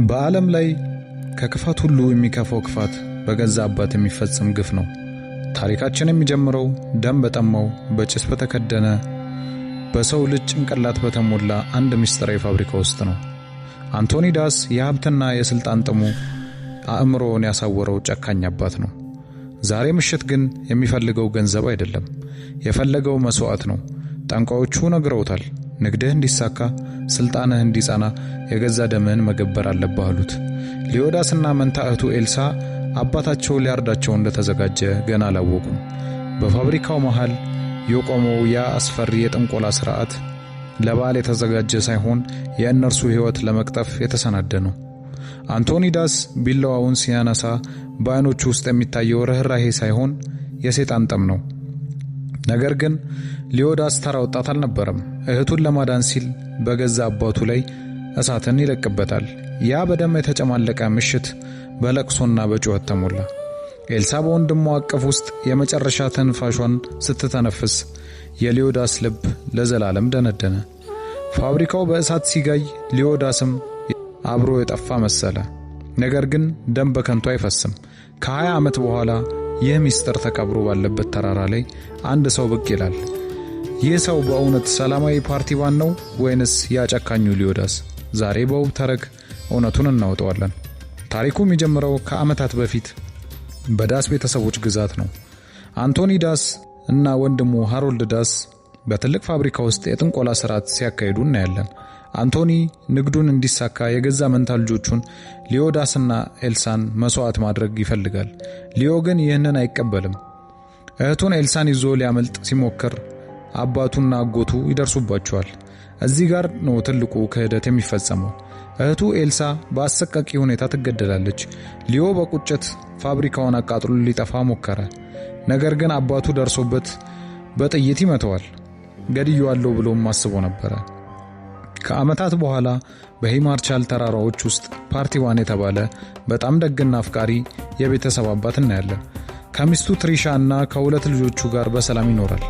በዓለም ላይ ከክፋት ሁሉ የሚከፋው ክፋት በገዛ አባት የሚፈጸም ግፍ ነው። ታሪካችን የሚጀምረው ደም በጠማው በጭስ በተከደነ በሰው ልጅ ጭንቅላት በተሞላ አንድ ምስጢራዊ ፋብሪካ ውስጥ ነው። አንቶኒ ዳስ የሀብትና የስልጣን ጥሙ አእምሮውን ያሳወረው ጨካኝ አባት ነው። ዛሬ ምሽት ግን የሚፈልገው ገንዘብ አይደለም፣ የፈለገው መስዋዕት ነው። ጠንቋዮቹ ነግረውታል፣ ንግድህ እንዲሳካ ስልጣንህ እንዲጸና የገዛ ደምህን መገበር አለብህ አሉት። ሊዮዳስና መንታ እህቱ ኤልሳ አባታቸው ሊያርዳቸው እንደተዘጋጀ ገና አላወቁም። በፋብሪካው መሃል የቆመው ያ አስፈሪ የጥንቆላ ሥርዓት ለበዓል የተዘጋጀ ሳይሆን የእነርሱ ሕይወት ለመቅጠፍ የተሰናደ ነው። አንቶኒ ዳስ ቢላዋውን ሲያነሳ በዓይኖቹ ውስጥ የሚታየው ርኅራኄ ሳይሆን የሰይጣን ጠም ነው። ነገር ግን ሊዮዳስ ተራ ወጣት አልነበረም። እህቱን ለማዳን ሲል በገዛ አባቱ ላይ እሳትን ይለቅበታል። ያ በደም የተጨማለቀ ምሽት በለቅሶና በጩኸት ተሞላ። ኤልሳ በወንድሟ አቅፍ ውስጥ የመጨረሻ ትንፋሿን ስትተነፍስ የሊዮዳስ ልብ ለዘላለም ደነደነ። ፋብሪካው በእሳት ሲጋይ ሊዮዳስም አብሮ የጠፋ መሰለ። ነገር ግን ደም በከንቱ አይፈስም። ከ20 ዓመት በኋላ ይህ ሚስጥር ተቀብሮ ባለበት ተራራ ላይ አንድ ሰው ብቅ ይላል። ይህ ሰው በእውነት ሰላማዊ ፓርቲባን ነው ወይንስ ያጨካኙ ሊዮዳስ? ዛሬ በውብ ተረክ እውነቱን እናወጣዋለን። ታሪኩ የሚጀምረው ከዓመታት በፊት በዳስ ቤተሰቦች ግዛት ነው። አንቶኒ ዳስ እና ወንድሙ ሃሮልድ ዳስ በትልቅ ፋብሪካ ውስጥ የጥንቆላ ሥርዓት ሲያካሂዱ እናያለን። አንቶኒ ንግዱን እንዲሳካ የገዛ መንታ ልጆቹን ሊዮዳስና ኤልሳን መስዋዕት ማድረግ ይፈልጋል። ሊዮ ግን ይህንን አይቀበልም። እህቱን ኤልሳን ይዞ ሊያመልጥ ሲሞክር አባቱና አጎቱ ይደርሱባቸዋል። እዚህ ጋር ነው ትልቁ ክህደት የሚፈጸመው። እህቱ ኤልሳ በአሰቃቂ ሁኔታ ትገደላለች። ሊዮ በቁጭት ፋብሪካውን አቃጥሎ ሊጠፋ ሞከረ። ነገር ግን አባቱ ደርሶበት በጥይት ይመተዋል። ገድየዋለሁ ብሎም አስቦ ነበረ። ከዓመታት በኋላ በሂማርቻል ተራራዎች ውስጥ ፓርቲባን የተባለ በጣም ደግና አፍቃሪ የቤተሰብ አባት እናያለን። ከሚስቱ ትሪሻ እና ከሁለት ልጆቹ ጋር በሰላም ይኖራል።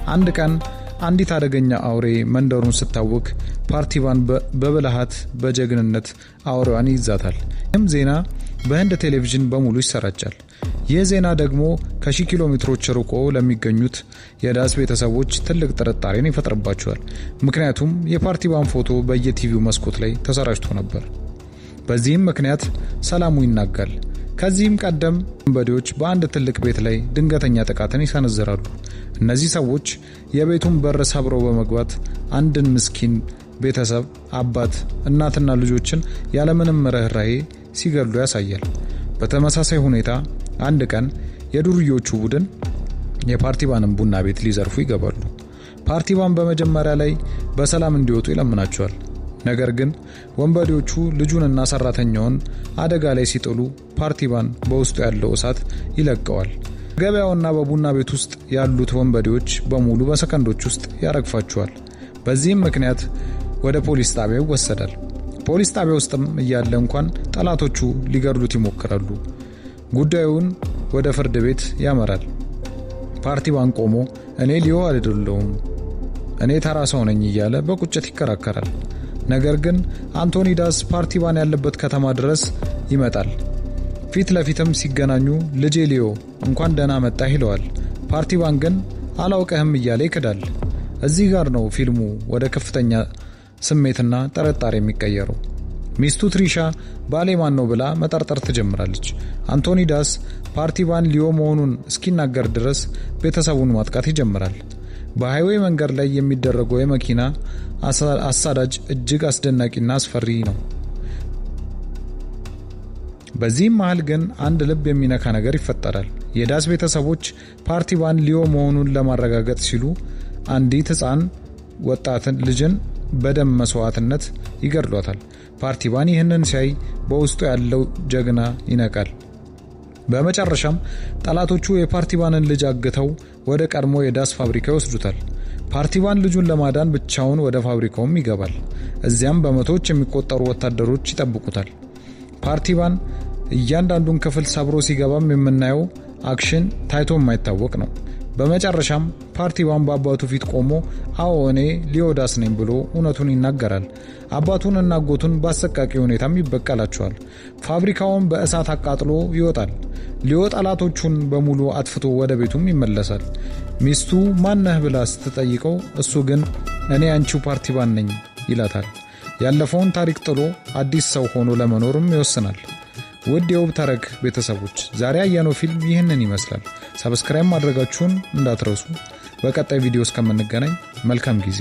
አንድ ቀን አንዲት አደገኛ አውሬ መንደሩን ስታውክ ፓርቲባን በብልሃት በጀግንነት አውሬዋን ይዛታል። ይህም ዜና በህንድ ቴሌቪዥን በሙሉ ይሰራጫል። ይህ ዜና ደግሞ ከ1000 ኪሎ ሜትሮች ርቆ ለሚገኙት የዳስ ቤተሰቦች ትልቅ ጥርጣሬን ይፈጥርባቸዋል። ምክንያቱም የፓርቲባን ፎቶ በየቲቪው መስኮት ላይ ተሰራጭቶ ነበር። በዚህም ምክንያት ሰላሙ ይናጋል። ከዚህም ቀደም ወንበዴዎች በአንድ ትልቅ ቤት ላይ ድንገተኛ ጥቃትን ይሰነዝራሉ። እነዚህ ሰዎች የቤቱን በር ሰብረው በመግባት አንድን ምስኪን ቤተሰብ አባት፣ እናትና ልጆችን ያለምንም ርኅራኄ ሲገድሉ ያሳያል። በተመሳሳይ ሁኔታ አንድ ቀን የዱርዮቹ ቡድን የፓርቲባንን ቡና ቤት ሊዘርፉ ይገባሉ። ፓርቲባን በመጀመሪያ ላይ በሰላም እንዲወጡ ይለምናቸዋል። ነገር ግን ወንበዴዎቹ ልጁንና ሰራተኛውን አደጋ ላይ ሲጥሉ ፓርቲባን በውስጡ ያለው እሳት ይለቀዋል። ገበያውና በቡና ቤት ውስጥ ያሉት ወንበዴዎች በሙሉ በሰከንዶች ውስጥ ያረግፋቸዋል። በዚህም ምክንያት ወደ ፖሊስ ጣቢያ ይወሰዳል። ፖሊስ ጣቢያ ውስጥም እያለ እንኳን ጠላቶቹ ሊገድሉት ይሞክራሉ። ጉዳዩን ወደ ፍርድ ቤት ያመራል። ፓርቲባን ቆሞ እኔ ሊዮ አይደለሁም፣ እኔ ተራ ሰው ነኝ እያለ በቁጭት ይከራከራል። ነገር ግን አንቶኒ ዳስ ፓርቲባን ያለበት ከተማ ድረስ ይመጣል። ፊት ለፊትም ሲገናኙ ልጄ ሊዮ እንኳን ደህና መጣህ ይለዋል። ፓርቲባን ግን አላውቅህም እያለ ይክዳል። እዚህ ጋር ነው ፊልሙ ወደ ከፍተኛ ስሜትና ጥርጣሬ የሚቀየረው። ሚስቱ ትሪሻ ባሌ ማን ነው ብላ መጠርጠር ትጀምራለች። አንቶኒ ዳስ ፓርቲባን ሊዮ መሆኑን እስኪናገር ድረስ ቤተሰቡን ማጥቃት ይጀምራል። በሃይዌይ መንገድ ላይ የሚደረገው የመኪና አሳዳጅ እጅግ አስደናቂና አስፈሪ ነው። በዚህም መሃል ግን አንድ ልብ የሚነካ ነገር ይፈጠራል። የዳስ ቤተሰቦች ፓርቲባን ሊዮ መሆኑን ለማረጋገጥ ሲሉ አንዲት ሕፃን ወጣትን ልጅን በደም መስዋዕትነት ይገድሏታል። ፓርቲባን ይህንን ሲያይ በውስጡ ያለው ጀግና ይነቃል። በመጨረሻም ጠላቶቹ የፓርቲባንን ልጅ አግተው ወደ ቀድሞ የዳስ ፋብሪካ ይወስዱታል። ፓርቲባን ልጁን ለማዳን ብቻውን ወደ ፋብሪካውም ይገባል። እዚያም በመቶዎች የሚቆጠሩ ወታደሮች ይጠብቁታል። ፓርቲባን እያንዳንዱን ክፍል ሰብሮ ሲገባም የምናየው አክሽን ታይቶ የማይታወቅ ነው። በመጨረሻም ፓርቲባን በአባቱ ፊት ቆሞ አዎ እኔ ሊዮዳስ ነኝ ብሎ እውነቱን ይናገራል። አባቱንና አጎቱን በአሰቃቂ ሁኔታም ይበቀላቸዋል። ፋብሪካውን በእሳት አቃጥሎ ይወጣል። ሊዮ ጠላቶቹን በሙሉ አጥፍቶ ወደ ቤቱም ይመለሳል። ሚስቱ ማነህ ብላ ስትጠይቀው እሱ ግን እኔ አንቺው ፓርቲባን ነኝ ይላታል። ያለፈውን ታሪክ ጥሎ አዲስ ሰው ሆኖ ለመኖርም ይወስናል። ውድ የውብ ተረክ ቤተሰቦች ዛሬ ያየነው ፊልም ይህንን ይመስላል። ሰብስክራይብ ማድረጋችሁን እንዳትረሱ። በቀጣይ ቪዲዮ እስከምንገናኝ መልካም ጊዜ